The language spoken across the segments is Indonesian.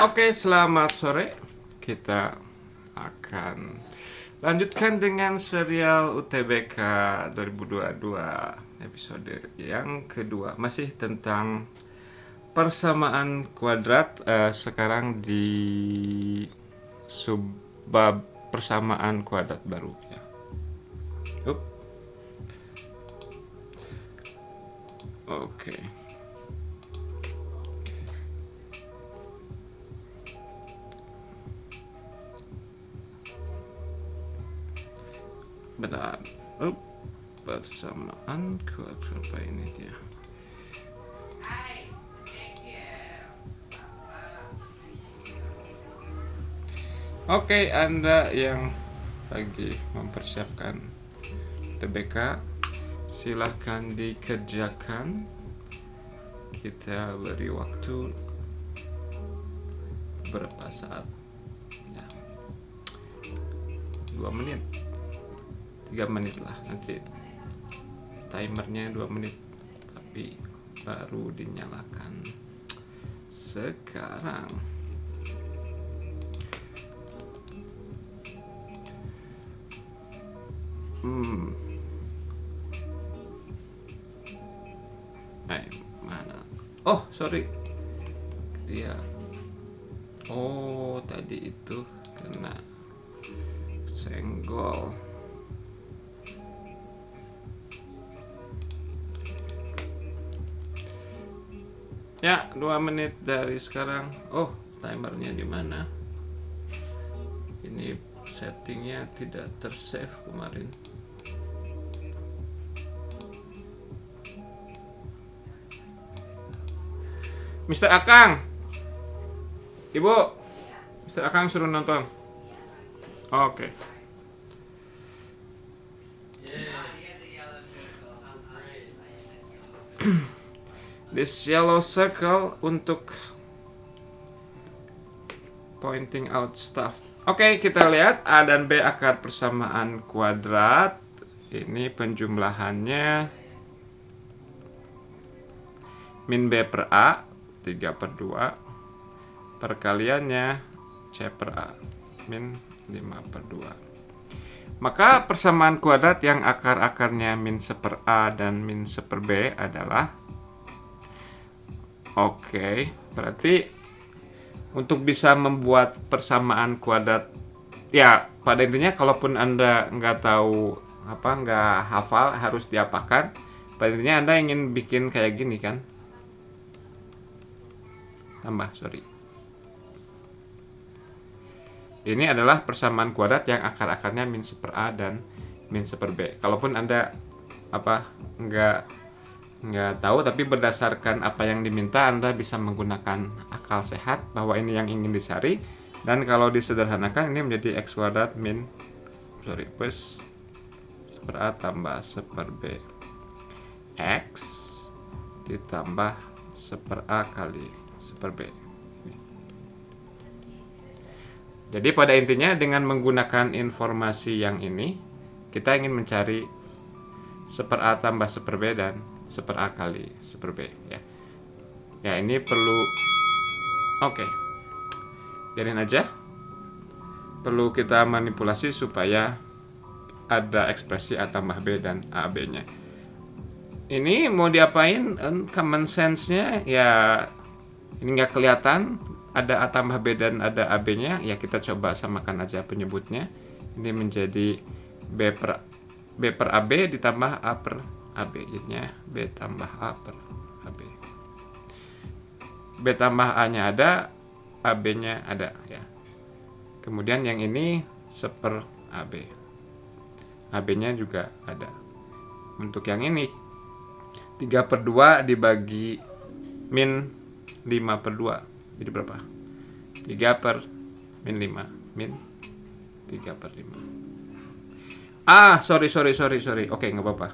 Oke, selamat sore. Kita akan lanjutkan dengan serial UTBK 2022 episode yang kedua. Masih tentang persamaan kuadrat. Sekarang di subbab persamaan kuadrat baru ya. Oke. Bentar. Persamaan kuadrat apa ini dia? Oke, Anda yang lagi mempersiapkan TBK, silahkan dikerjakan. Kita beri waktu berapa saat? Ya, 2 menit, 3 menit lah. Nanti timernya 2 menit, tapi baru dinyalakan sekarang. Mana? Oh, sorry. Iya. Oh, tadi itu kena senggol. Ya, 2 menit dari sekarang. Oh, timernya di mana? Ini settingnya tidak tersave kemarin. Mr. Akang, Ibu, Mr. Akang suruh nonton. Oke. This yellow circle untuk pointing out stuff. Oke, kita lihat A dan B akar persamaan kuadrat. Ini penjumlahannya min B per A 3/2, perkaliannya C per A min 5/2. Maka persamaan kuadrat yang akar-akarnya min 1/A dan min 1/B adalah, oke, berarti untuk bisa membuat persamaan kuadrat, ya pada intinya kalaupun Anda nggak tahu nggak hafal harus diapakan, pada intinya Anda ingin bikin kayak gini kan, ini adalah persamaan kuadrat yang akar-akarnya min 1/A dan min 1/B. Kalaupun Anda nggak tahu tapi berdasarkan apa yang diminta, Anda bisa menggunakan akal sehat bahwa ini yang ingin dicari, dan kalau disederhanakan ini menjadi x kuadrat plus 1/A tambah 1/B x ditambah 1/A kali 1/B. Jadi pada intinya dengan menggunakan informasi yang ini, kita ingin mencari 1/A tambah 1/B dan 1/A kali 1/B ya. Ya, ini perlu, oke, biarin aja. Perlu kita manipulasi supaya ada ekspresi A tambah B dan AB-nya. Ini mau diapain? Common sense-nya ya, ini nggak kelihatan ada A tambah B dan ada AB-nya, ya kita coba samakan aja penyebutnya. Ini menjadi B per AB ditambah A per AB, jadinya B tambah A per AB. B tambah A-nya ada, AB-nya ada ya. Kemudian yang ini 1/AB, AB-nya juga ada. Untuk yang ini 3/2 dibagi min 5/2, jadi berapa? 3 per min 5, min 3/5. Sorry. Oke, nggak apa-apa.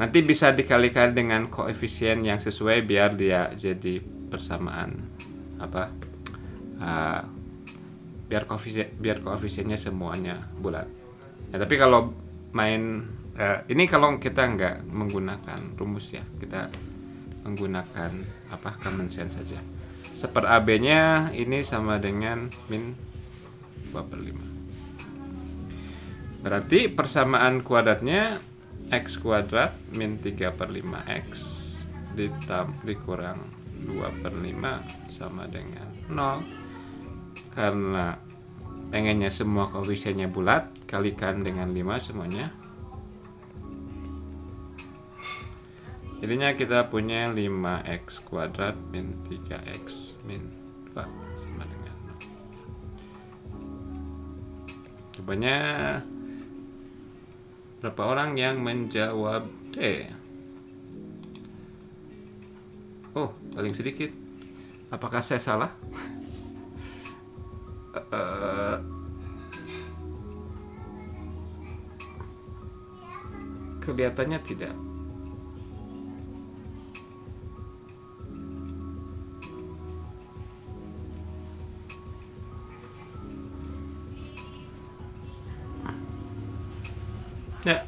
Nanti bisa dikalikan dengan koefisien yang sesuai biar dia jadi persamaan biar koefisiennya semuanya bulat. Ya, tapi kalau main ini kalau kita nggak menggunakan rumus ya, kita menggunakan common sense saja. 1 AB-nya ini sama dengan min 2/5. Berarti persamaan kuadratnya x kuadrat min 3/5x dikurang 2/5 sama dengan 0. Karena pengennya semua koefisiennya bulat, kalikan dengan 5 semuanya. Jadinya kita punya 5x kuadrat min 3x min 2 sama dengan 0. Cobanya berapa orang yang menjawab D? Oh, paling sedikit. Apakah saya salah? Kelihatannya tidak. Ya.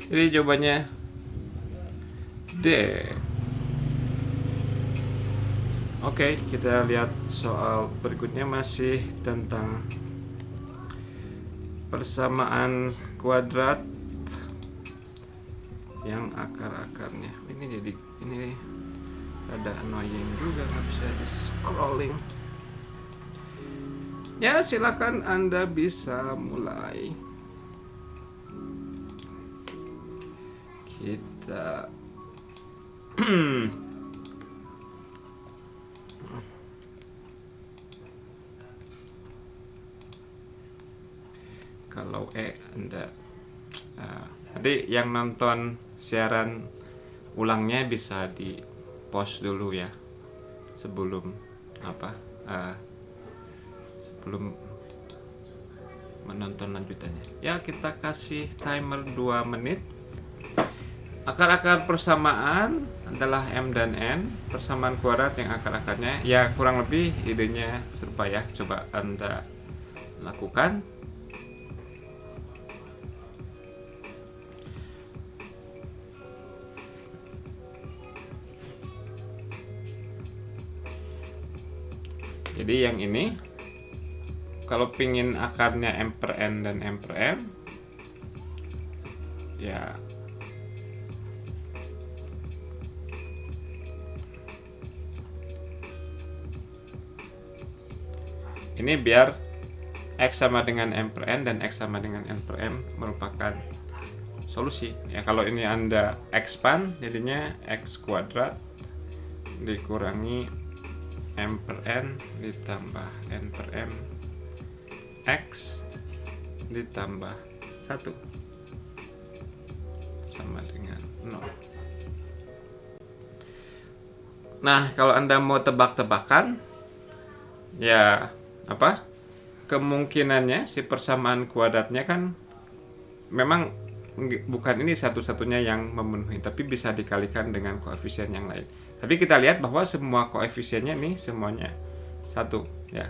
Jadi jawabannya D. Oke, kita lihat soal berikutnya masih tentang persamaan kuadrat yang akar-akarnya. Ini ada annoying juga, nggak bisa di scrolling. Ya, silakan Anda bisa mulai. Kita kalau Anda nanti yang nonton siaran ulangnya bisa di pause dulu ya sebelum sebelum menonton lanjutannya. Ya, kita kasih timer 2 menit. Akar-akar persamaan adalah M dan N. Persamaan kuadrat yang akar-akarnya ya kurang lebih idenya serupa ya. Coba Anda lakukan. Jadi yang ini kalau pingin akarnya M per N dan M per M ya ini biar X sama dengan M per N dan X sama dengan N per M merupakan solusi. Ya kalau ini Anda expand jadinya X kuadrat dikurangi M per N ditambah N per M X ditambah 1 sama dengan 0. Nah, kalau Anda mau tebak-tebakan ya kemungkinannya si persamaan kuadratnya kan memang bukan ini satu-satunya yang memenuhi, tapi bisa dikalikan dengan koefisien yang lain. Tapi kita lihat bahwa semua koefisiennya nih semuanya 1 ya.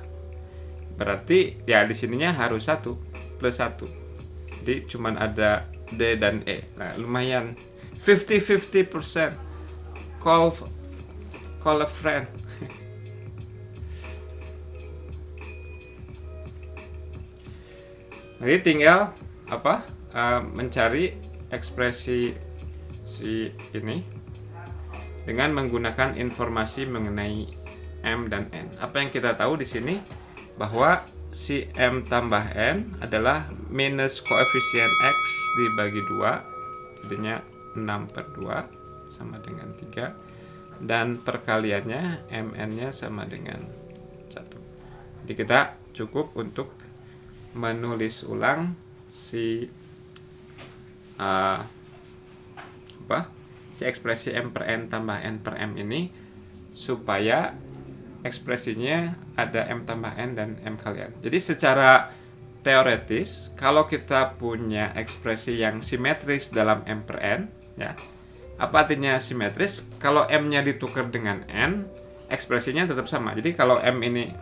Berarti ya di sininya harus 1 plus 1. Jadi cuman ada D dan E. Nah, lumayan 50-50%. Call a friend. Jadi tinggal mencari ekspresi si ini dengan menggunakan informasi mengenai M dan N. Apa yang kita tahu di sini bahwa si M tambah N adalah minus koefisien X dibagi 2, jadinya 6/2 sama dengan 3, dan perkaliannya MN-nya sama dengan 1. Jadi kita cukup untuk menulis ulang si ekspresi M per N tambah N per M ini supaya ekspresinya ada M tambah N dan M kali N. Jadi secara teoretis kalau kita punya ekspresi yang simetris dalam M per N ya, apa artinya simetris? Kalau M-nya ditukar dengan N, ekspresinya tetap sama. Jadi kalau M ini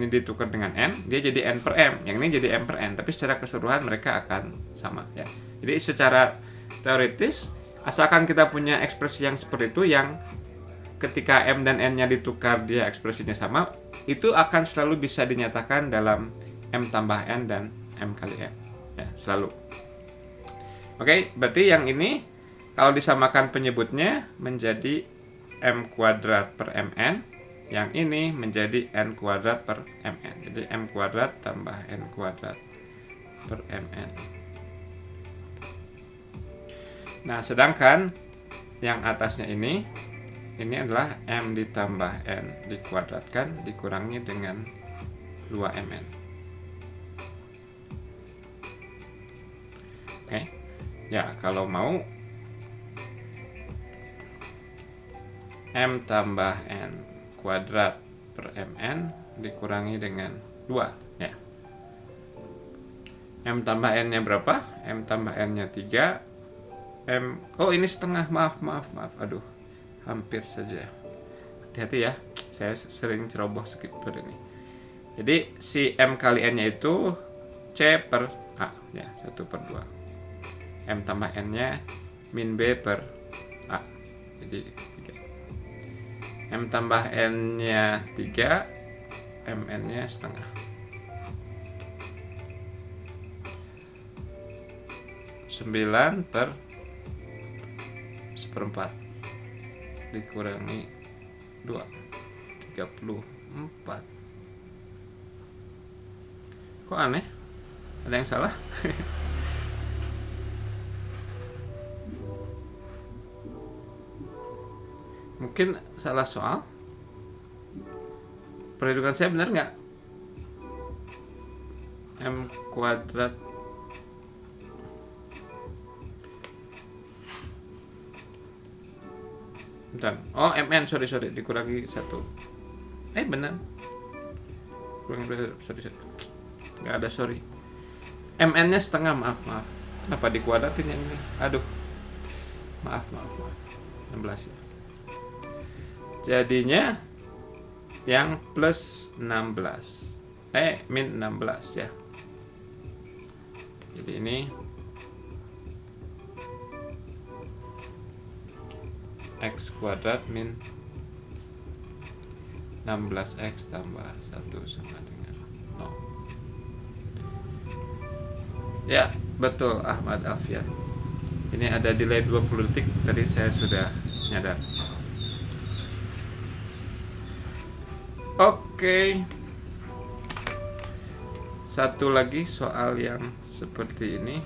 ditukar dengan N, dia jadi N per M. Yang ini jadi M per N. Tapi secara keseluruhan mereka akan sama ya. Jadi secara teoritis, asalkan kita punya ekspresi yang seperti itu, yang ketika M dan N-nya ditukar dia ekspresinya sama, itu akan selalu bisa dinyatakan dalam M tambah N dan M kali M. Ya, selalu. Oke, berarti yang ini kalau disamakan penyebutnya menjadi M kuadrat per Mn, yang ini menjadi N kuadrat per Mn. Jadi M kuadrat tambah N kuadrat per Mn. Nah, sedangkan yang atasnya ini adalah M ditambah N dikuadratkan dikurangi dengan 2Mn. Oke. Ya, kalau mau M tambah N kuadrat per Mn dikurangi dengan 2 ya. M tambah N-nya berapa? M tambah N-nya 3. Oh, ini setengah. Maaf. Aduh, hampir saja. Hati-hati ya. Saya sering ceroboh seperti ini. Jadi si M kali N-nya itu C per A ya, 1/2. M tambah N-nya min B per A. Jadi 3. M tambah N-nya 3, Mn-nya setengah. 9 per 1/4 dikurangi 2, 34. Kok aneh? Ada yang salah? Mungkin salah soal. Perhitungan saya benar nggak? M kuadrat bentar. Oh, Mn, sorry dikurangi 1. Benar. Kurangi, sorry. Nggak ada sorry. Mn-nya setengah, maaf. Kenapa dikuadratin yang ini? Aduh. Maaf. 16 ya. Jadinya yang plus 16. Min 16 ya. Jadi ini X kuadrat min 16X tambah 1 sama dengan 0. Ya, betul Ahmad Alfian. Ini ada delay 20 detik. Tadi saya sudah nyadar. Oke. Satu lagi soal yang seperti ini.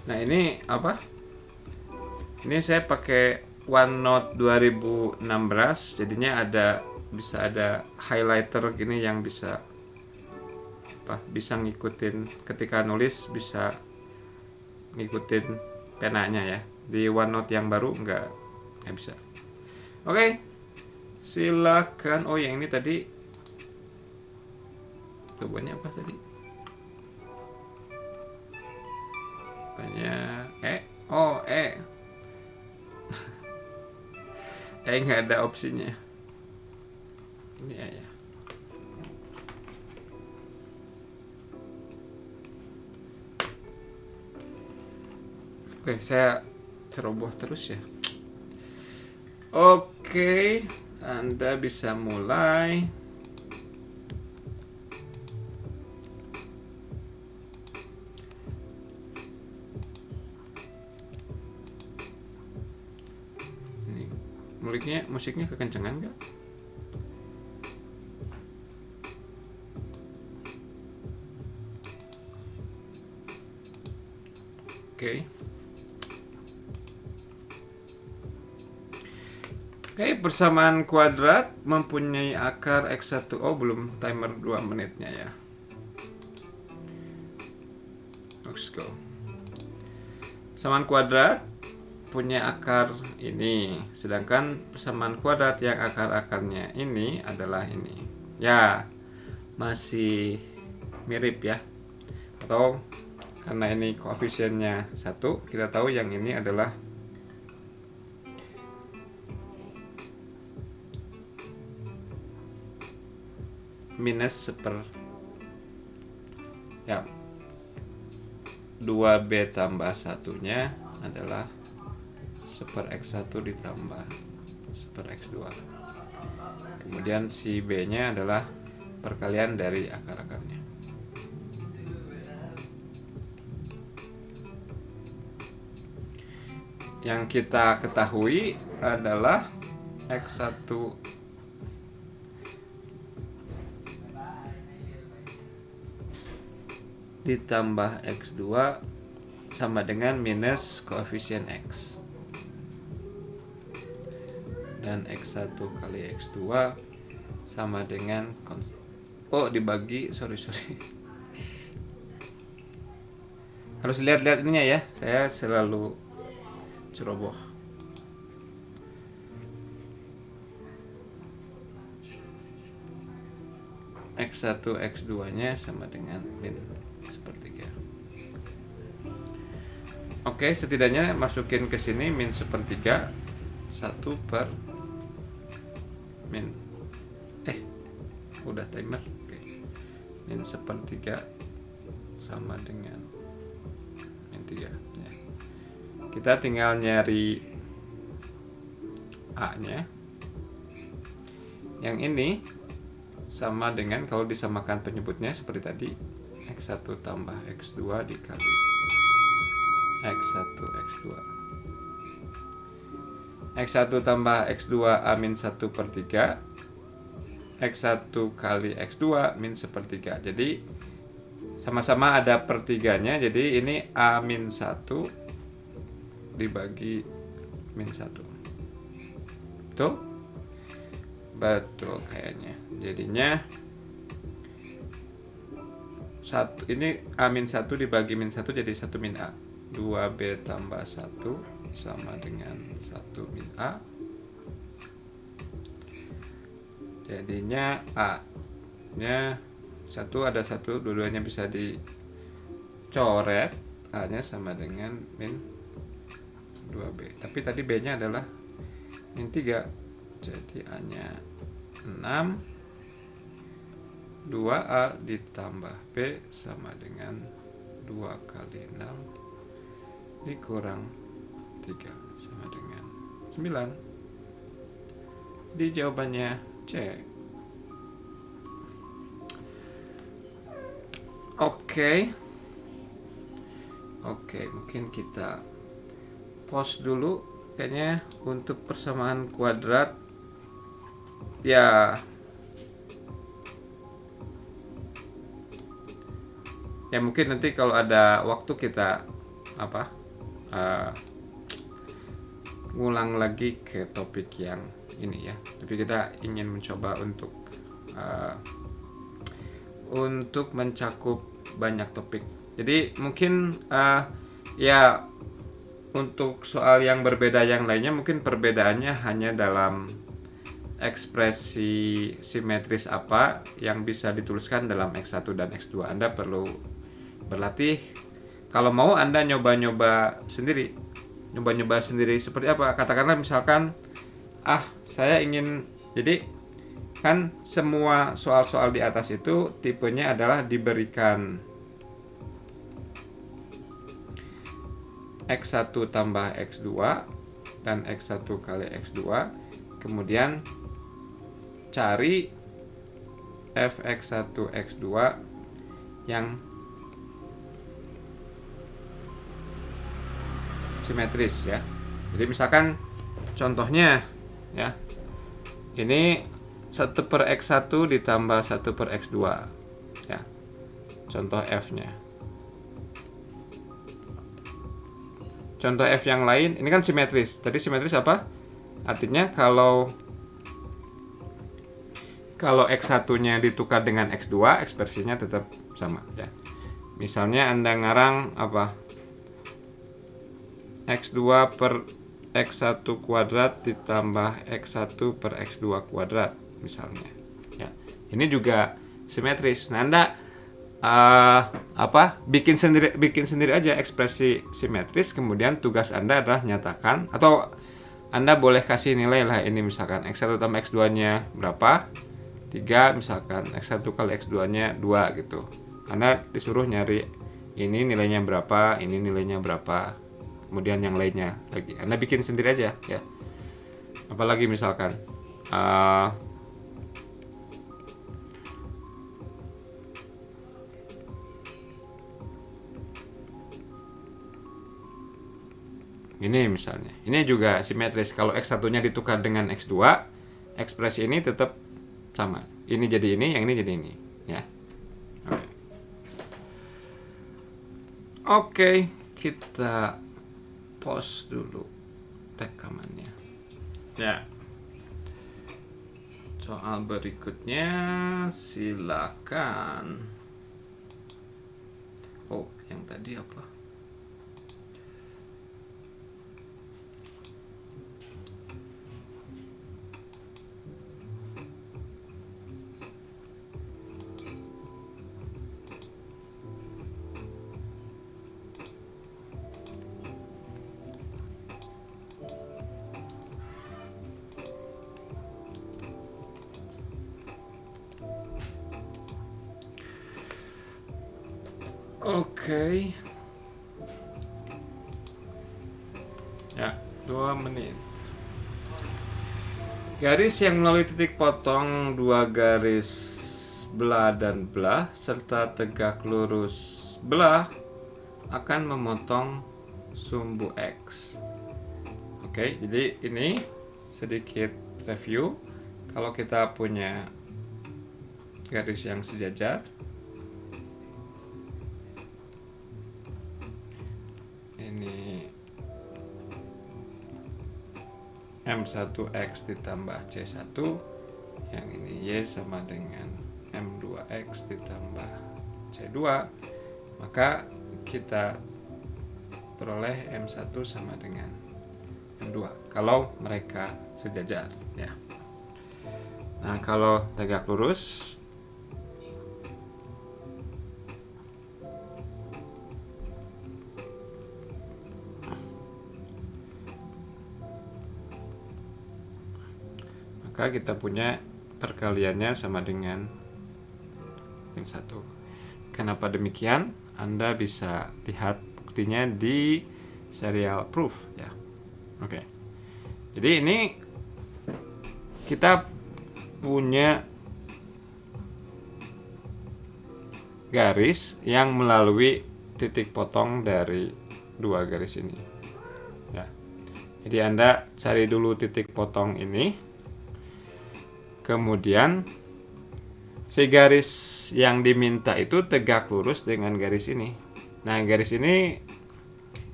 Nah, ini apa? Ini saya pakai OneNote 2016, jadinya bisa ada highlighter gini yang bisa ngikutin ketika nulis, bisa ngikutin penanya ya. Di OneNote yang baru nggak bisa. Oke, silakan. Oh, yang ini tadi jawabannya apa tadi? Nggak ada opsinya. Ini ya. Oke, saya ceroboh terus ya. Oke, Anda bisa mulai. Musiknya kekencangan nggak? Oke, persamaan kuadrat mempunyai akar X1. Oh, belum timer 2 menitnya ya. Let's go. Persamaan kuadrat punya akar ini, sedangkan persamaan kuadrat yang akar-akarnya ini adalah ini. Ya, masih mirip ya. atau karena ini koefisiennya 1, kita tahu yang ini adalah minus ya, 2B tambah 1-nya adalah 1/x1 ditambah 1/x2. Kemudian si B-nya adalah perkalian dari akar-akarnya. Yang kita ketahui adalah x1 ditambah x2 sama dengan minus koefisien x. Dan x1 kali x2 sama dengan dibagi, sorry harus lihat-lihat ininya ya, saya selalu ceroboh. X1 x2 nya sama dengan min sepertiga. Oke, setidaknya masukin ke sini min sepertiga 1 per min udah timer. Oke. Min sepertiga sama dengan min 3 ya. Kita tinggal nyari A-nya. Yang ini sama dengan, kalau disamakan penyebutnya seperti tadi, x1 tambah x2 dikali x1 x2. x1 tambah x2 A min 1 per 3, x1 kali x2 min sepertiga. Jadi sama-sama ada pertiganya, jadi ini A min 1 dibagi min 1. Betul kayaknya. Jadinya ini A min 1 dibagi min 1 jadi 1 min A. 2B tambah 1 sama dengan 1 min A. Jadinya A nya 1 ada 1, dua-duanya bisa dicoret. A nya sama dengan min 2B. Tapi tadi B nya adalah min 3. Jadi A nya 6. 2A ditambah B sama dengan 2 kali 6 dikurang 3 sama dengan 9. Di jawabannya C. Oke, mungkin kita pause dulu kayaknya untuk persamaan kuadrat ya. Ya mungkin nanti kalau ada waktu kita ngulang lagi ke topik yang ini ya. Tapi kita ingin mencoba untuk mencakup banyak topik. Jadi mungkin ya untuk soal yang berbeda yang lainnya mungkin perbedaannya hanya dalam ekspresi simetris apa yang bisa dituliskan dalam X1 dan X2. Anda perlu berlatih. Kalau mau Anda nyoba-nyoba sendiri seperti apa. Katakanlah misalkan saya ingin, jadi kan semua soal-soal di atas itu tipenya adalah diberikan X1 tambah X2 dan X1 kali X2, kemudian cari fx1 x2 yang simetris ya. Jadi misalkan contohnya ya, ini 1 per x1 ditambah 1 per x2 ya, contoh f nya. Contoh f yang lain ini kan simetris. Tadi simetris apa? Artinya kalau x1 nya ditukar dengan x2, ekspresinya tetap sama ya. Misalnya Anda ngarang x2 per x1 kuadrat ditambah x1 per x2 kuadrat misalnya ya. Ini juga simetris. Nah, Anda bikin sendiri aja ekspresi simetris, kemudian tugas Anda adalah nyatakan, atau Anda boleh kasih nilai lah, ini misalkan X1 tambah X2 nya berapa, 3, misalkan X1 kali X2 nya 2 gitu. Karena disuruh nyari ini nilainya berapa, ini nilainya berapa, kemudian yang lainnya lagi Anda bikin sendiri aja ya. Apalagi misalkan ini misalnya, ini juga simetris. Kalau X1 nya ditukar dengan X2, ekspresi ini tetap sama. Ini jadi ini, yang ini jadi ini ya. Oke, kita pause dulu rekamannya ya. Soal berikutnya silakan. Oh, yang tadi apa? Oke. Ya, 2 menit. Garis yang melalui titik potong, 2 garis belah dan belah, serta tegak lurus belah akan memotong sumbu X. Oke, jadi ini sedikit review. Kalau kita punya garis yang sejajar, ini M1X ditambah C1, yang ini Y sama dengan M2X ditambah C2, maka kita peroleh M1 sama dengan M2 kalau mereka sejajar ya. Nah, kalau tegak lurus, maka kita punya perkaliannya sama dengan min 1. Kenapa demikian? Anda bisa lihat buktinya di serial proof ya. Oke. Jadi ini kita punya garis yang melalui titik potong dari 2 garis ini ya. Jadi Anda cari dulu titik potong ini, kemudian si garis yang diminta itu tegak lurus dengan garis ini. Nah, garis ini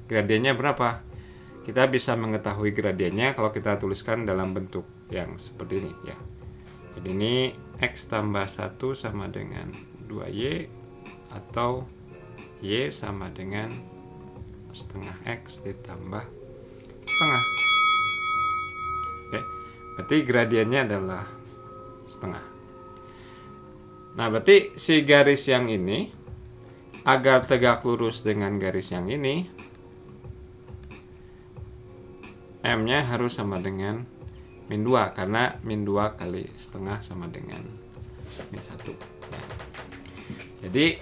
gradiennya berapa? Kita bisa mengetahui gradiennya kalau kita tuliskan dalam bentuk yang seperti ini ya. Jadi ini X tambah 1 sama dengan 2Y, atau Y sama dengan setengah X ditambah setengah. Oke, berarti gradiennya adalah setengah. Nah, berarti si garis yang ini agar tegak lurus dengan garis yang ini, M-nya harus sama dengan min 2, karena min 2 kali setengah sama dengan min 1 ya. Jadi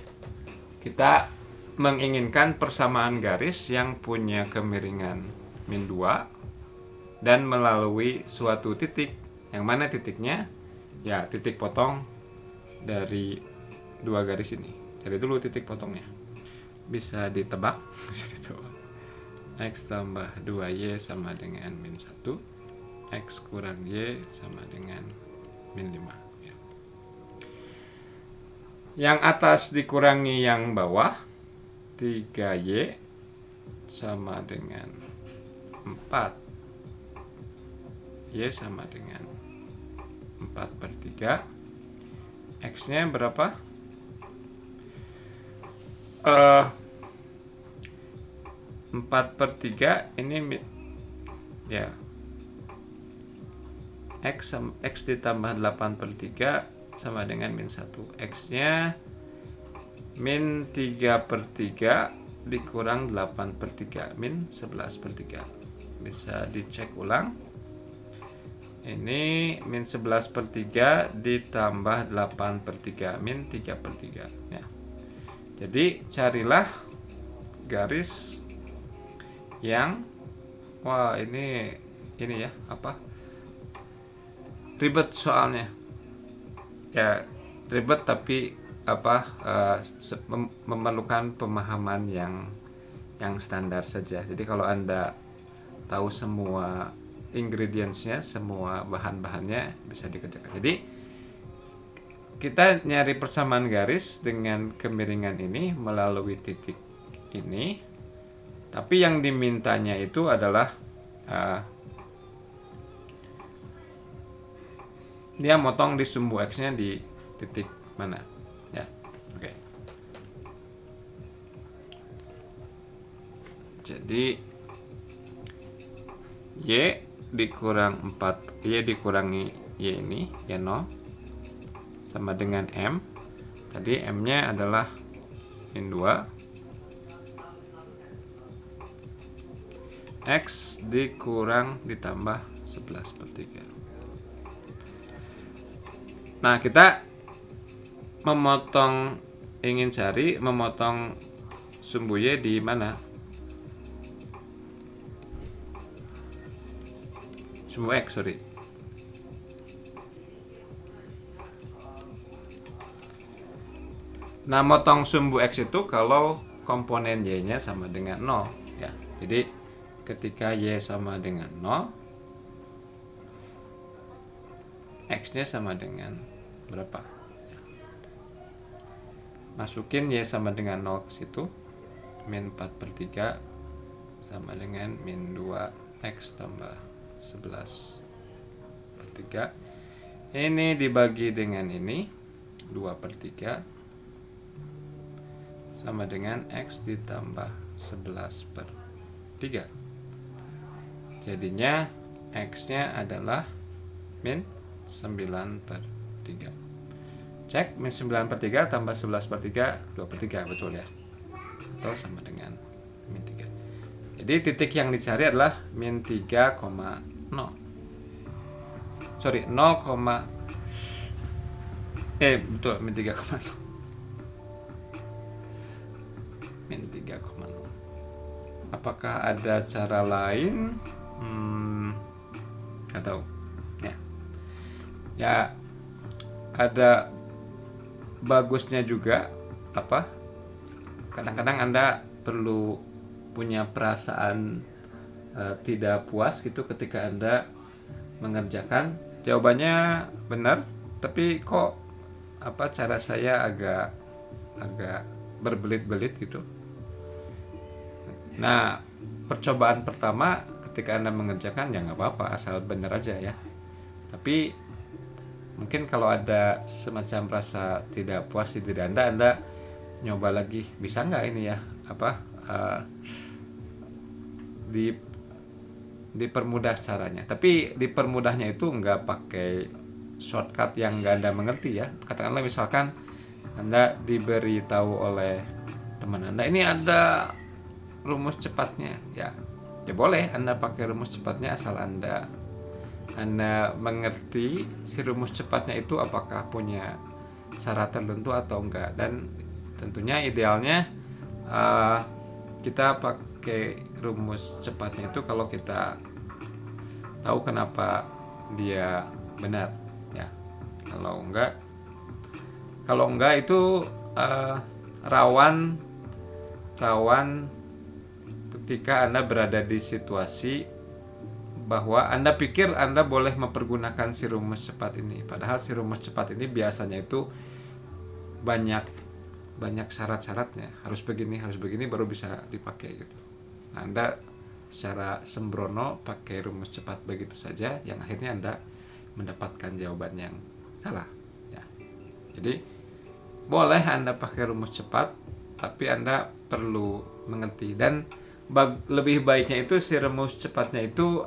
kita menginginkan persamaan garis yang punya kemiringan min 2 dan melalui suatu titik, yang mana titiknya ya titik potong dari 2 garis ini. Cari dulu titik potongnya, bisa ditebak. Bisa ditebak. X tambah 2Y sama dengan min 1, X kurang Y sama dengan min 5 ya. Yang atas dikurangi yang bawah, 3Y sama dengan 4, Y sama dengan 4/3. X nya berapa? 4/3 ini ya, X ditambah 8/3 sama dengan min 1. X nya min 3/3 dikurang 8/3, min 11/3. Bisa dicek ulang. Ini min 11/3 ditambah 8/3, min 3/3 ya. Jadi carilah garis yang ini ya, ribet soalnya. Ya, ribet tapi memerlukan pemahaman yang standar saja. Jadi kalau Anda tahu semua ingredientsnya, semua bahan-bahannya, bisa dikerjakan. Jadi kita nyari persamaan garis dengan kemiringan ini melalui titik ini, tapi yang dimintanya itu adalah dia motong di sumbu X-nya di titik mana ya. Oke. Jadi Y dikurang 4, Y dikurangi Y ini, ya 0, sama dengan M. Tadi M-nya adalah min 2. X dikurang ditambah 11/3. Nah, kita ingin cari memotong sumbu Y di mana? Sumbu X, sorry. Nah, motong sumbu X itu kalau komponen Y-nya sama dengan 0 ya. Jadi ketika Y sama dengan 0, X-nya sama dengan berapa? Masukin Y sama dengan 0 ke situ, min 4/3 sama dengan min 2X tambah 11/3. Ini dibagi dengan ini, 2/3 sama dengan X ditambah 11/3. Jadinya X-nya adalah min 9/3. Cek, min 9/3 tambah 11/3, 2/3, betul ya? Atau sama dengan min 3. Jadi titik yang dicari adalah min 3,0. Sorry, 0, betul, min 3,0. Min 3,0. Apakah ada cara lain? Nggak tahu. Ya, ada bagusnya juga kadang-kadang Anda perlu punya perasaan tidak puas gitu ketika Anda mengerjakan. Jawabannya benar, tapi kok cara saya agak berbelit-belit gitu. Nah, percobaan pertama ketika Anda mengerjakan ya nggak apa-apa, asal benar aja ya. Tapi mungkin kalau ada semacam rasa tidak puas di diri Anda nyoba lagi, bisa nggak ini ya dipermudah caranya. Tapi dipermudahnya itu nggak pakai shortcut yang nggak Anda mengerti ya. Katakanlah misalkan Anda diberitahu oleh teman Anda, ini ada rumus cepatnya ya boleh Anda pakai rumus cepatnya, asal Anda mengerti si rumus cepatnya itu apakah punya syarat tertentu atau enggak. Dan tentunya idealnya kita pakai rumus cepatnya itu kalau kita tahu kenapa dia benar ya. Kalau enggak itu rawan ketika Anda berada di situasi bahwa Anda pikir Anda boleh mempergunakan si rumus cepat ini, padahal si rumus cepat ini biasanya itu banyak syarat-syaratnya, harus begini baru bisa dipakai gitu. Nah, Anda secara sembrono pakai rumus cepat begitu saja, yang akhirnya Anda mendapatkan jawaban yang salah ya. Jadi boleh Anda pakai rumus cepat, tapi Anda perlu mengerti. Dan lebih baiknya itu si rumus cepatnya itu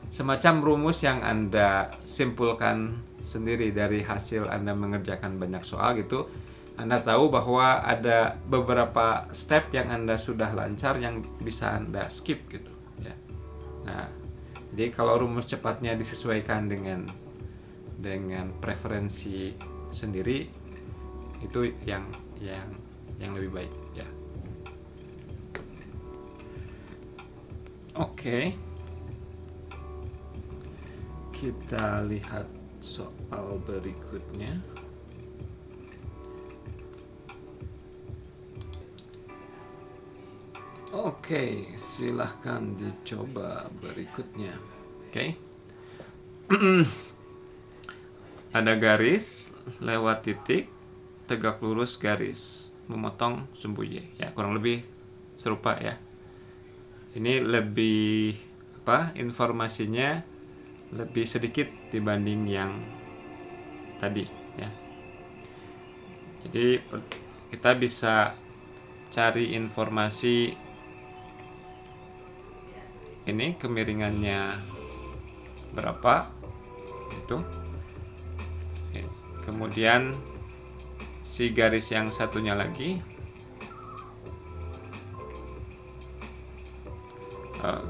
semacam rumus yang Anda simpulkan sendiri dari hasil Anda mengerjakan banyak soal gitu. Anda tahu bahwa ada beberapa step yang Anda sudah lancar yang bisa Anda skip gitu ya. Nah, jadi kalau rumus cepatnya disesuaikan dengan preferensi sendiri, itu yang lebih baik ya. Oke. Kita lihat soal berikutnya. Oke, silahkan dicoba berikutnya. Oke. Ada garis, lewat titik, tegak lurus garis, memotong sumbu Y. Ya, kurang lebih serupa ya. Ini lebih informasinya lebih sedikit dibanding yang tadi ya. Jadi kita bisa cari informasi ini kemiringannya berapa itu. Kemudian si garis yang satunya lagi,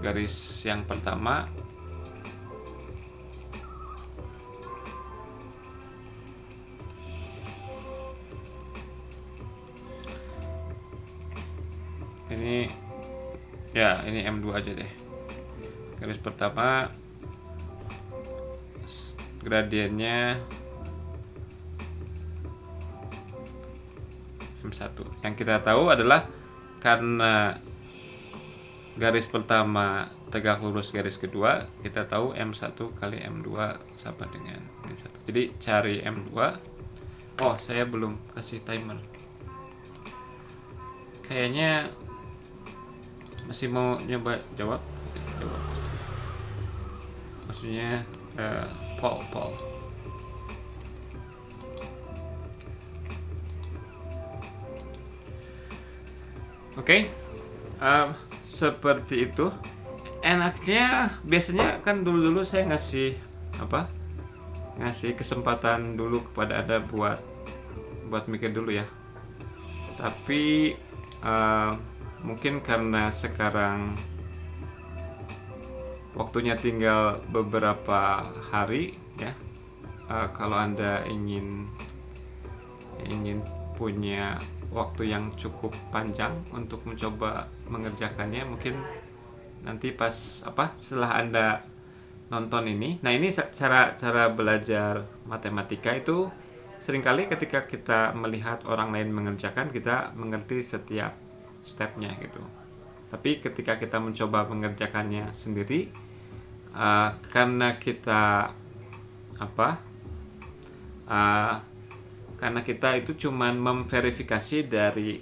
garis yang pertama ini ya, ini M2 aja deh. Garis pertama gradiennya M1. Yang kita tahu adalah karena garis pertama tegak lurus garis kedua, kita tahu M1 kali M2 sama dengan M1. Jadi cari M2. Oh, saya belum kasih timer. Kayaknya masih mau nyoba jawab. Coba. Maksudnya Paul. Oke. Seperti itu. Enaknya biasanya kan dulu saya ngasih kesempatan dulu kepada Anda buat mikir dulu ya. Tapi mungkin karena sekarang waktunya tinggal beberapa hari ya. Kalau Anda ingin punya waktu yang cukup panjang untuk mencoba mengerjakannya, mungkin nanti pas setelah Anda nonton ini. Nah, ini cara belajar matematika itu seringkali ketika kita melihat orang lain mengerjakan, kita mengerti setiap stepnya gitu. Tapi ketika kita mencoba mengerjakannya sendiri, karena kita karena kita itu cuman memverifikasi dari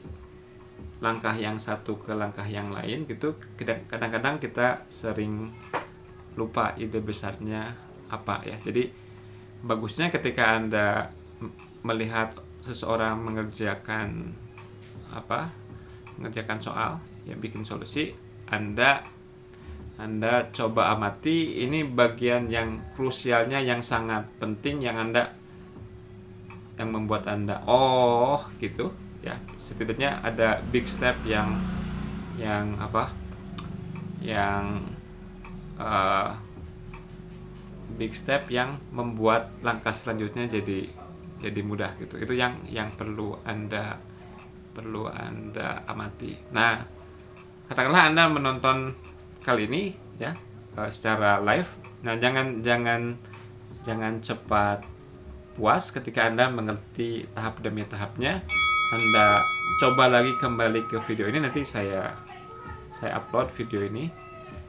langkah yang satu ke langkah yang lain gitu, kadang-kadang kita sering lupa ide besarnya apa ya. Jadi bagusnya ketika Anda melihat seseorang mengerjakan soal ya, bikin solusi, Anda coba amati ini bagian yang krusialnya, yang sangat penting, yang membuat Anda gitu ya. Setidaknya ada big step yang big step yang membuat langkah selanjutnya jadi mudah gitu. Itu yang perlu Anda amati. Nah, katakanlah Anda menonton kali ini ya secara live. Nah, jangan cepat puas ketika Anda mengerti tahap demi tahapnya. Anda coba lagi kembali ke video ini, nanti saya upload video ini.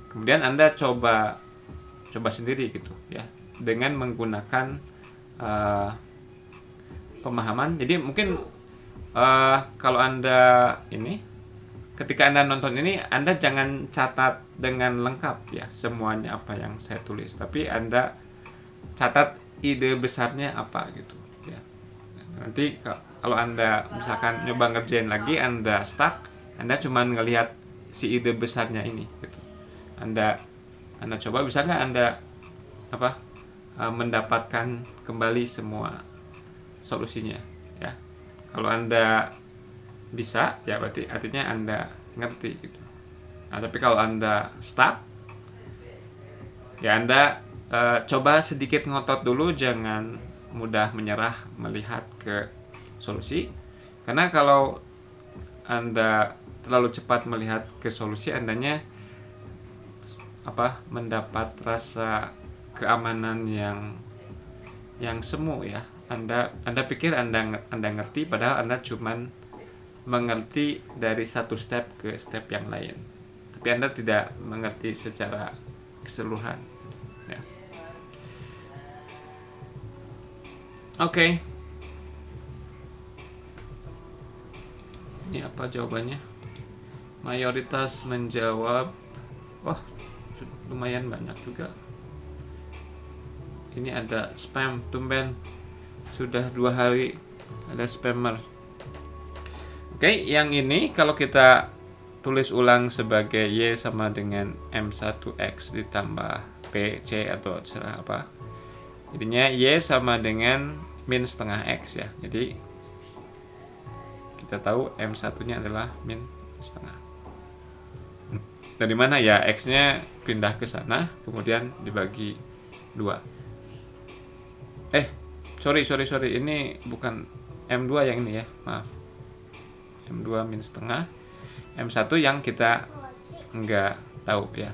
Kemudian Anda coba sendiri gitu ya, dengan menggunakan pemahaman. Jadi mungkin kalau Anda ketika Anda nonton ini, Anda jangan catat dengan lengkap ya semuanya apa yang saya tulis, tapi Anda catat ide besarnya apa gitu ya. Nanti kalau Anda misalkan nyoba ngerjain lagi, Anda stuck, Anda cuma ngelihat si ide besarnya ini gitu. Anda Anda coba, bisa nggak Anda mendapatkan kembali semua solusinya, ya. Kalau Anda bisa, ya berarti artinya Anda ngerti gitu. Nah, tapi kalau Anda stuck, ya Anda coba sedikit ngotot dulu, jangan mudah menyerah melihat ke solusi. Karena kalau Anda terlalu cepat melihat ke solusi, Andanya mendapat rasa keamanan yang semu, ya. Anda pikir Anda ngerti, padahal Anda cuman mengerti dari satu step ke step yang lain. Tapi Anda tidak mengerti secara keseluruhan, ya. Oke. Ini apa jawabannya? Mayoritas menjawab, wah, lumayan banyak juga. Ini ada spam, tumben sudah 2 hari ada spammer. Oke, yang ini kalau kita tulis ulang sebagai Y sama dengan M1X ditambah P, C atau terserah apa. Jadinya Y sama dengan min setengah X, ya. Jadi kita tahu M1-nya adalah min setengah. Dari mana ya? X-nya pindah ke sana, kemudian dibagi 2. Sorry. Ini bukan M2 yang ini, ya. Maaf. M2 min setengah. M1 yang kita nggak tahu, ya.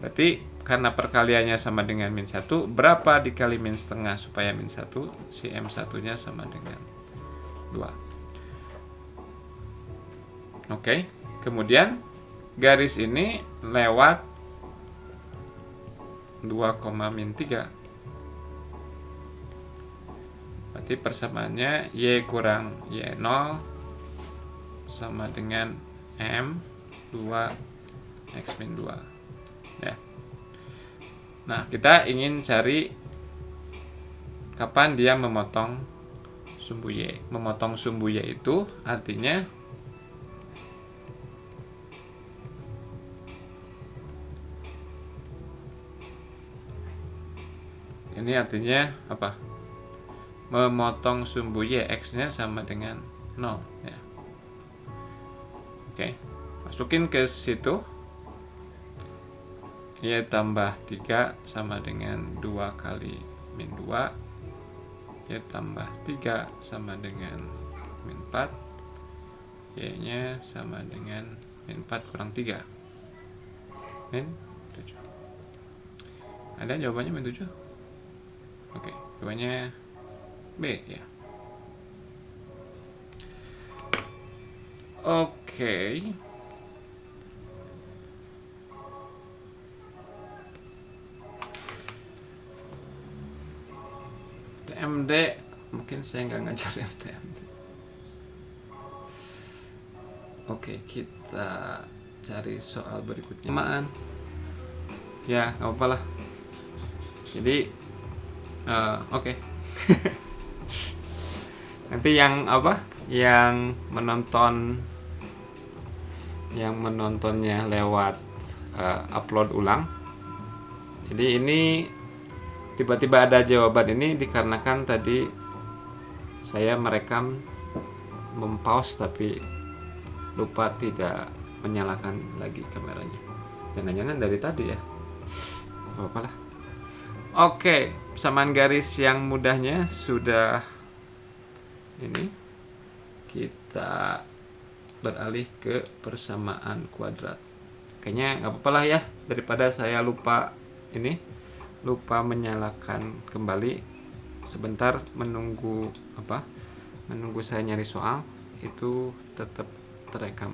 Berarti karena perkaliannya sama dengan min 1, berapa dikali min setengah supaya min 1? Si M1-nya sama dengan 2. Oke. Kemudian garis ini lewat 2,-3. Berarti persamaannya Y kurang Y0 sama dengan M2 X min 2, ya. Nah, kita ingin cari kapan dia memotong sumbu Y. Memotong sumbu Y itu artinya ini artinya apa? Memotong sumbu Y, X-nya sama dengan 0, ya. Oke. Masukin ke situ. Y tambah 3 sama dengan 2 kali min 2. Y tambah 3 sama dengan min 4. Y-nya sama dengan min 4 kurang 3. Min 7. Ada jawabannya min 7? Oke, jawabannya B, ya. Oke. TMD, mungkin saya nggak ngajar TMD. Oke, kita cari soal berikutnya. Samaan. Ya, nggak apa-apa lah. Jadi, oke. Nanti yang menontonnya lewat upload ulang. Jadi ini tiba-tiba ada jawaban ini dikarenakan tadi saya merekam mempause tapi lupa tidak menyalakan lagi kameranya. Jangan-jangan dari tadi, ya. Apa lah. Oke, persamaan garis yang mudahnya sudah ini. Kita beralih ke persamaan kuadrat. Kayaknya nggak apa-apa lah, ya, daripada saya lupa menyalakan kembali sebentar menunggu saya nyari soal itu tetap terekam.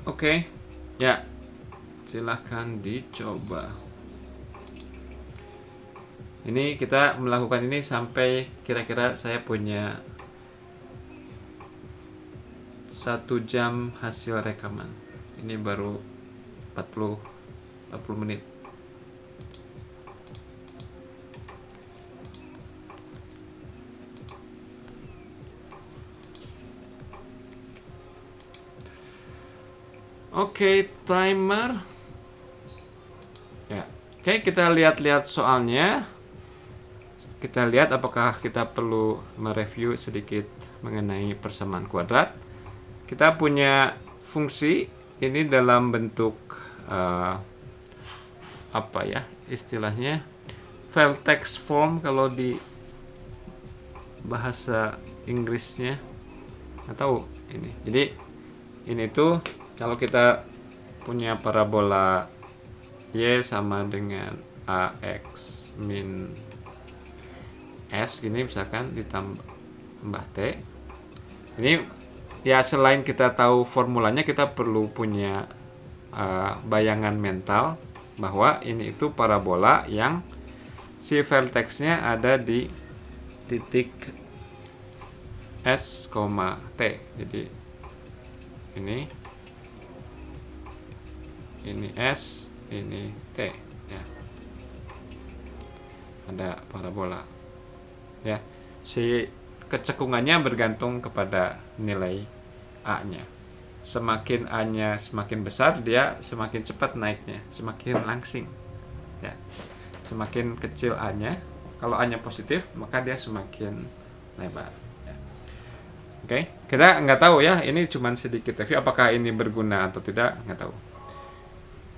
Oke, ya, silahkan dicoba. Ini kita melakukan ini sampai kira-kira saya punya 1 jam hasil rekaman. Ini baru 40 menit. Oke, timer. Ya. Oke, kita lihat-lihat soalnya. Kita lihat apakah kita perlu mereview sedikit mengenai persamaan kuadrat. Kita punya fungsi ini dalam bentuk apa ya istilahnya, file text form kalau di bahasa Inggrisnya, atau ini. Jadi ini tuh kalau kita punya parabola y sama dengan ax min s gini misalkan ditambah t. Ini ya selain kita tahu formulanya, kita perlu punya bayangan mental bahwa ini itu parabola yang si file text-nya ada di titik s, t. Jadi ini S, ini T ya. Ada parabola. Ya. Si kecekungannya bergantung kepada nilai A-nya. Semakin A-nya semakin besar, dia semakin cepat naiknya, semakin langsing. Ya. Semakin kecil A-nya, kalau A-nya positif, maka dia semakin lebar. Ya. Oke, kita nggak tahu ya, ini cuma sedikit review, apakah ini berguna atau tidak, nggak tahu.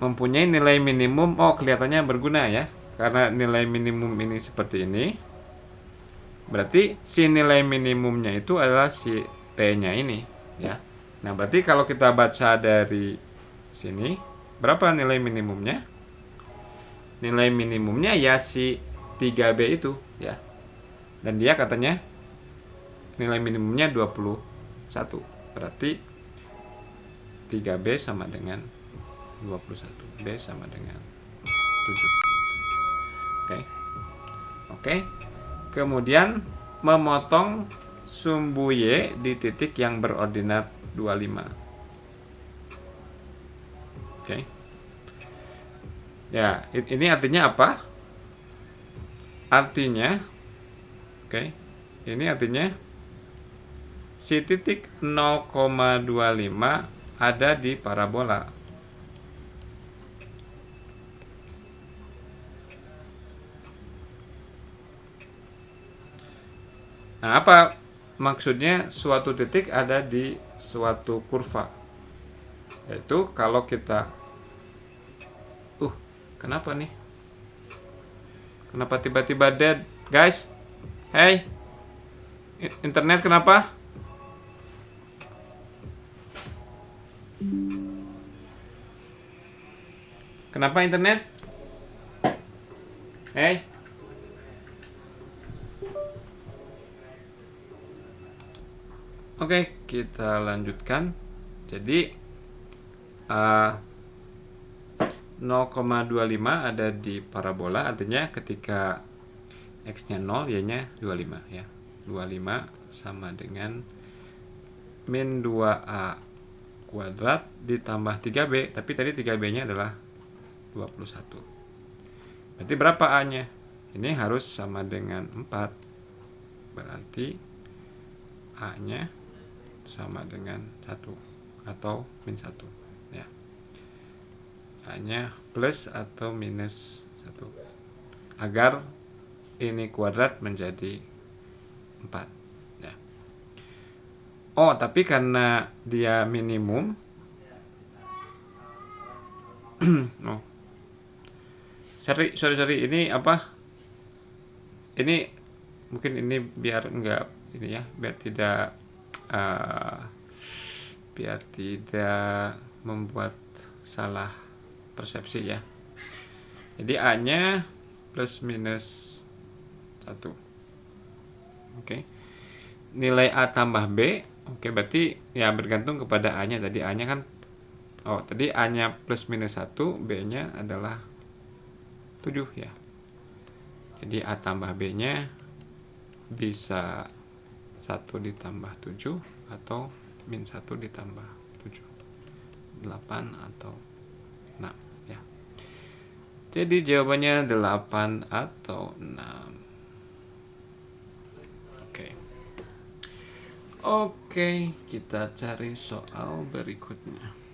Mempunyai nilai minimum, kelihatannya berguna ya, karena nilai minimum ini seperti ini, berarti si nilai minimumnya itu adalah si T-nya ini ya. Nah, berarti kalau kita baca dari sini, berapa nilai minimumnya? Nilai minimumnya ya si 3B itu ya. Dan dia katanya nilai minimumnya 21. Berarti 3B sama dengan 21. B sama dengan 7. Oke. Kemudian memotong sumbu Y di titik yang berordinat 25. Oke. Ya, ini artinya apa? Artinya ini artinya si titik 0,25 ada di parabola. Nah, apa maksudnya suatu titik ada di suatu kurva? Yaitu kalau kita kenapa nih? Kenapa tiba-tiba dead, guys? Hey, internet kenapa? Kenapa internet? Hey. Oke, kita lanjutkan. Jadi 0,25 ada di parabola, artinya ketika x-nya 0, y-nya 25 ya. 25 sama dengan min 2a kuadrat ditambah 3b, tapi tadi 3b-nya adalah 21. Berarti berapa a-nya? Ini harus sama dengan 4. Berarti a-nya sama dengan 1 atau min 1 ya. A-nya plus atau minus 1 agar ini kuadrat menjadi 4 ya. Tapi karena dia minimum sorry, ini apa? Ini mungkin ini biar enggak ini ya, biar tidak membuat salah persepsi ya. Jadi A-nya plus minus 1. Oke. Nilai A tambah B, berarti ya bergantung kepada A-nya. Tadi A-nya kan tadi A-nya plus minus 1, B-nya adalah 7 ya. Jadi A tambah B-nya bisa 1 ditambah 7 atau min 1 ditambah 7, 8 atau 6 ya. Jadi jawabannya 8 atau 6. Oke. Oke, kita cari soal berikutnya.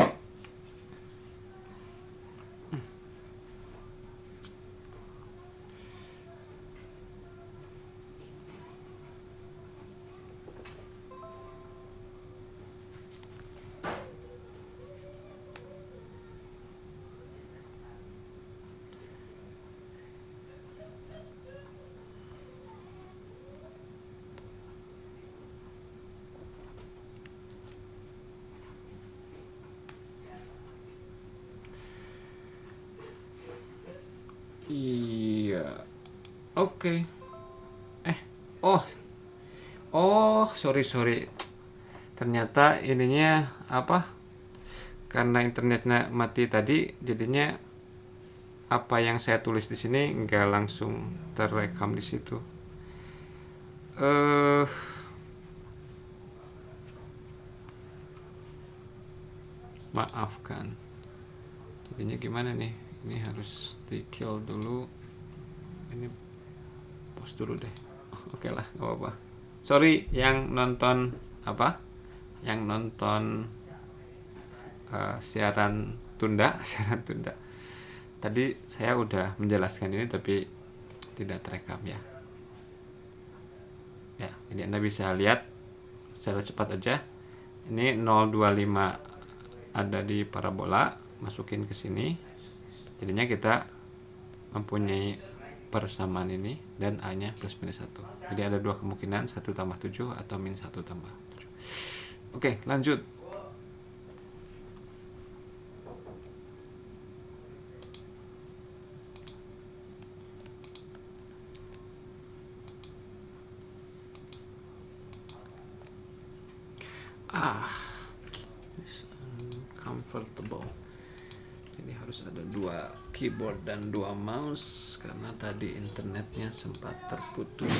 Iya. Oke. Oh. Oh, sorry. Ternyata ininya apa? Karena internetnya mati tadi, jadinya apa yang saya tulis di sini nggak langsung terekam di situ. Maafkan. Jadinya gimana nih? Ini harus di kill dulu. Ini pause dulu deh. Oke lah, nggak apa-apa. Sorry yang nonton apa? Yang nonton siaran tunda. Tadi saya udah menjelaskan ini tapi tidak terekam ya. Ya, jadi Anda bisa lihat secara cepat aja. Ini 025 ada di parabola, masukin ke sini. Jadinya kita mempunyai persamaan ini dan A-nya plus minus 1. Jadi ada dua kemungkinan, 1 tambah 7 atau min 1 tambah 7. Oke, lanjut. Uncomfortable. Jadi harus ada 2 keyboard dan 2 mouse karena tadi internetnya sempat terputus.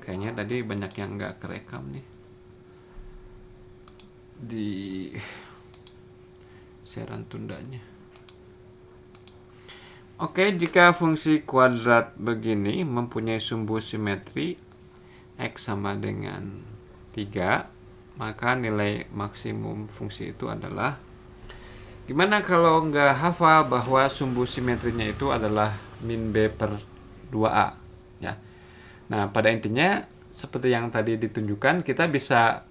Kayaknya tadi banyak yang nggak kerekam nih di siaran tundanya. Oke, jika fungsi kuadrat begini mempunyai sumbu simetri X sama dengan 3, maka nilai maksimum fungsi itu adalah, gimana kalau nggak hafal bahwa sumbu simetrinya itu adalah min B per 2A ya. Nah, pada intinya seperti yang tadi ditunjukkan, kita bisa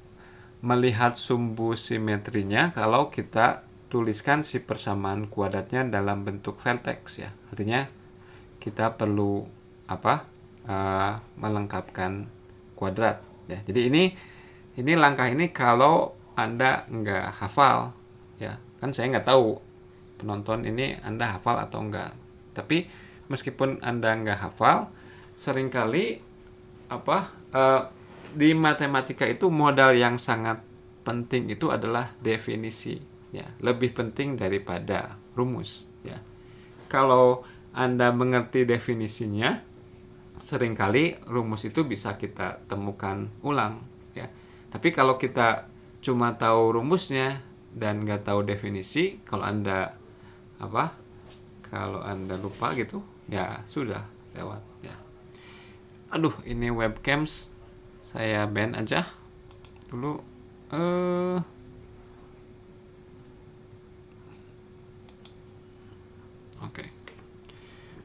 melihat sumbu simetrinya kalau kita tuliskan si persamaan kuadratnya dalam bentuk vertex ya. Artinya kita perlu melengkapkan kuadrat ya. Jadi ini langkah ini kalau Anda nggak hafal ya. Kan saya nggak tahu penonton ini Anda hafal atau enggak. Tapi meskipun Anda nggak hafal, seringkali di matematika itu modal yang sangat penting itu adalah definisi ya, lebih penting daripada rumus ya. Kalau Anda mengerti definisinya, seringkali rumus itu bisa kita temukan ulang ya. Tapi kalau kita cuma tahu rumusnya dan nggak tahu definisi, kalau Anda lupa gitu ya sudah lewat ya. Aduh, ini webcams saya ban aja dulu.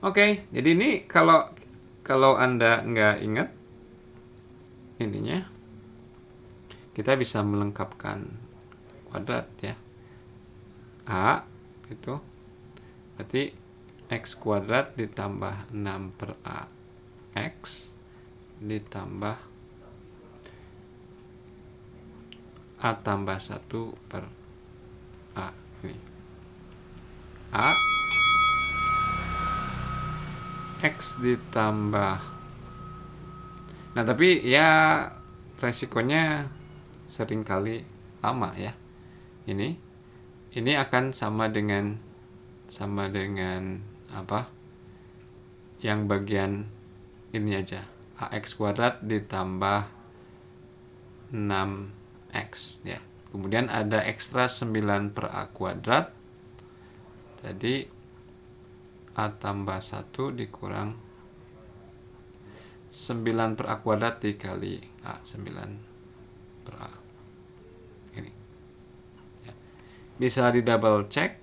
Oke, jadi ini kalau Anda nggak ingat ininya, kita bisa melengkapkan kuadrat ya. A itu berarti X kuadrat ditambah 6 per A X ditambah A tambah 1 per A. Ini A X ditambah, nah tapi ya resikonya seringkali lama ya. Ini akan sama dengan apa? Yang bagian ini aja. AX kuadrat ditambah 6X ya. Kemudian ada ekstra 9 per A kuadrat. Jadi A tambah 1 dikurang 9 per A kuadrat dikali A, 9 per A. Ini ya. Bisa di double check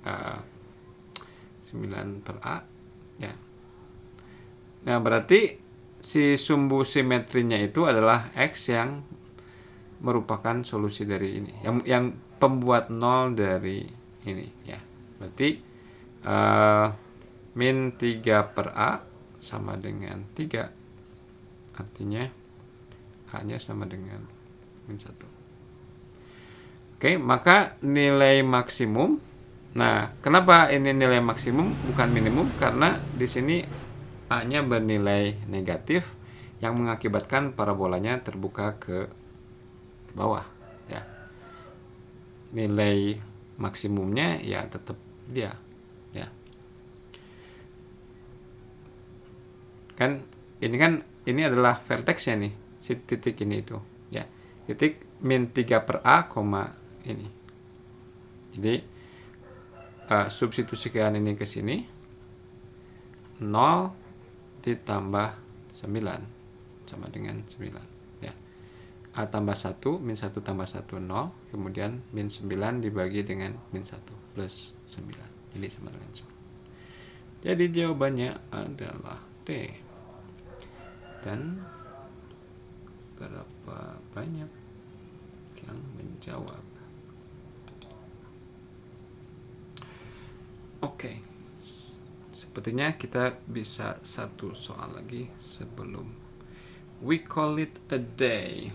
9 per A ya. Nah, berarti si sumbu simetrinya itu adalah X yang merupakan solusi dari ini, yang pembuat 0 dari ini ya. Berarti min 3 per A sama dengan 3, artinya A nya sama dengan min 1. Oke, maka nilai maksimum. Nah, kenapa ini nilai maksimum bukan minimum? Karena di sini A nya bernilai negatif yang mengakibatkan parabolanya terbuka ke bawah ya. Nilai maksimumnya ya tetap dia ya. Ini adalah vertexnya nih, si titik ini itu ya. Titik min 3 per A, ini. Jadi substitusikan ini ke sini, 0 ditambah 9 sama dengan 9 ya. A tambah 1, min 1 tambah 1 0, kemudian min 9 dibagi dengan min 1 plus 9, jadi sama dengan 9. Jadi jawabannya adalah D. Dan berapa banyak yang menjawab? Oke. Sepertinya kita bisa satu soal lagi sebelum we call it a day.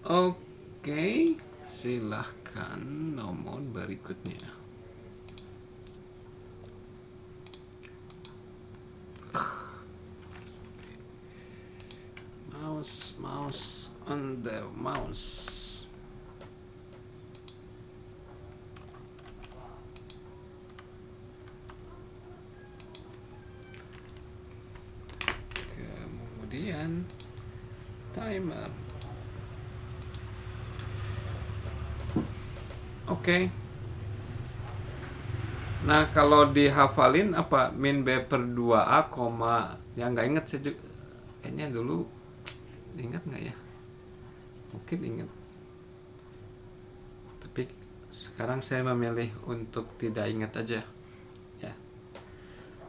Oke, silahkan nomor berikutnya. Mouse on the mouse. Kemudian timer. Oke. Nah, kalau dihafalin apa min B per 2A, ya nggak inget sih, kayaknya dulu ingat nggak ya? Mungkin ingat. Tapi sekarang saya memilih untuk tidak ingat aja. Ya.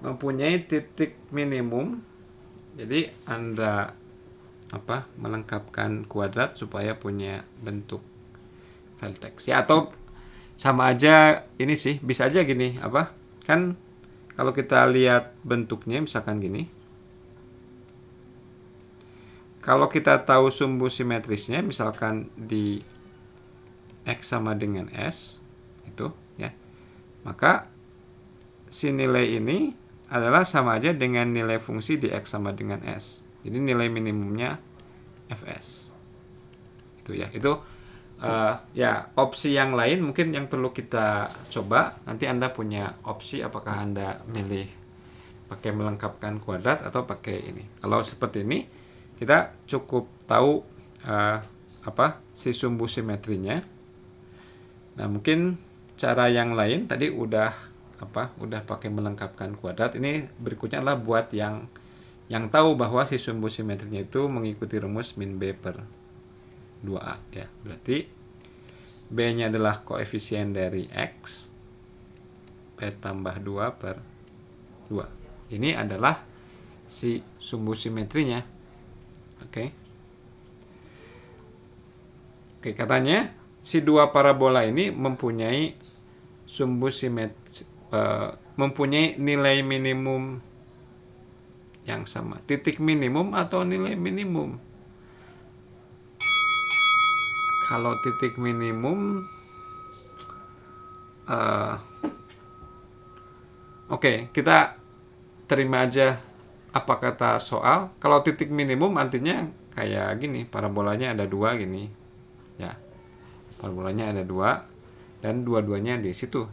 Mempunyai titik minimum. Jadi Anda melengkapkan kuadrat supaya punya bentuk vertex. Ya, atau sama aja ini sih, bisa aja gini, kan kalau kita lihat bentuknya misalkan gini, kalau kita tahu sumbu simetrisnya misalkan di X sama dengan S itu ya, maka si nilai ini adalah sama aja dengan nilai fungsi di X sama dengan S. Jadi nilai minimumnya Fs itu ya. Itu ya, opsi yang lain mungkin yang perlu kita coba. Nanti Anda punya opsi apakah Anda milih pakai melengkapkan kuadrat atau pakai ini. Kalau seperti ini, kita cukup tahu si sumbu simetrinya. Nah, mungkin cara yang lain tadi udah pakai melengkapkan kuadrat. Ini berikutnya adalah buat yang tahu bahwa si sumbu simetrinya itu mengikuti rumus min B per 2A ya. Berarti B-nya adalah koefisien dari X, P tambah 2 per 2. Ini adalah si sumbu simetrinya. Oke. Oke, katanya si dua parabola ini mempunyai sumbu simetri, mempunyai nilai minimum yang sama. Titik minimum atau nilai minimum? Kalau titik minimum, oke, kita terima aja apa kata soal. Kalau titik minimum artinya kayak gini, parabolanya ada dua gini, ya. Parabolanya ada dua dan dua-duanya di situ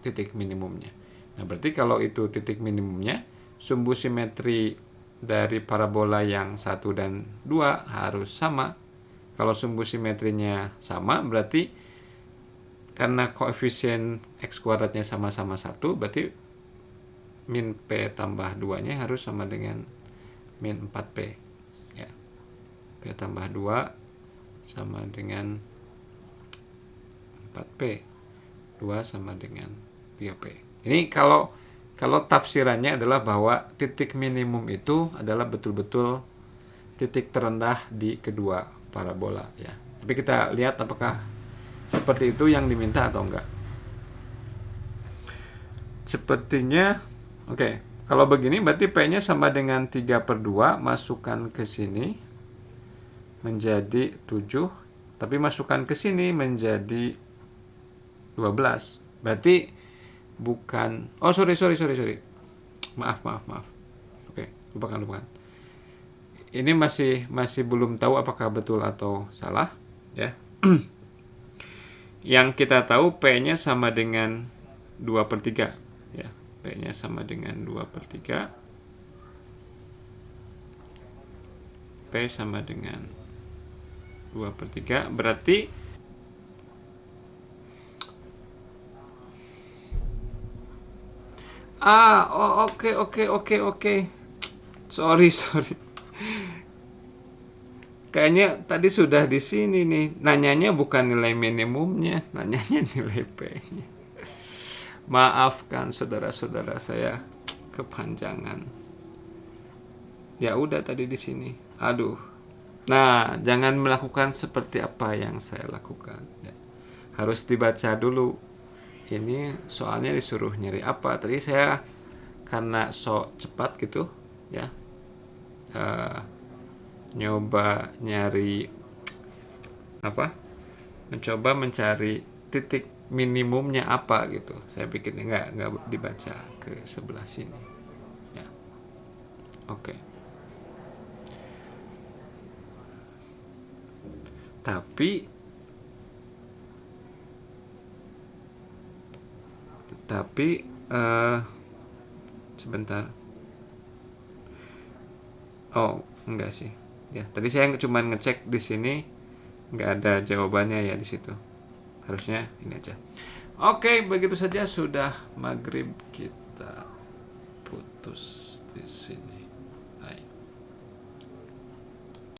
titik minimumnya. Nah, berarti kalau itu titik minimumnya, sumbu simetri dari parabola yang 1 dan 2 harus sama. Kalau sumbu simetrinya sama, berarti karena koefisien X kuadratnya sama-sama 1, berarti min P tambah 2-nya harus sama dengan min 4P. Ya. P tambah 2 sama dengan 4P. 2 sama dengan 3P. Ini kalau tafsirannya adalah bahwa titik minimum itu adalah betul-betul titik terendah di kedua parabola, ya. Tapi kita lihat apakah seperti itu yang diminta atau enggak. Sepertinya oke. Kalau begini berarti P-nya sama dengan 3/2, masukkan ke sini menjadi 7, tapi masukkan ke sini menjadi 12. Berarti bukan, oh sorry. Maaf. Oke, lupakan. Ini masih belum tahu apakah betul atau salah, ya. Yang kita tahu P-nya sama dengan 2/3, ya. P-nya sama dengan 2/3. P sama dengan 2/3 berarti oke. Sorry. Kayaknya tadi sudah di sini nih. Nanyanya bukan nilai minimumnya, nanyanya nilai P-nya. Maafkan saudara-saudara, saya kepanjangan. Ya udah tadi di sini. Aduh. Nah, jangan melakukan seperti apa yang saya lakukan. Ya. Harus dibaca dulu. Ini soalnya disuruh nyari apa? Tadi saya karena sok cepat gitu, ya. Nyoba nyari apa? Mencoba mencari titik minimumnya apa gitu. Saya pikir nggak dibaca ke sebelah sini. Ya. Oke. Tapi sebentar. Oh, enggak sih. Ya, tadi saya cuma ngecek di sini, nggak ada jawabannya ya di situ. Harusnya ini aja. Oke, begitu saja sudah maghrib, kita putus di sini.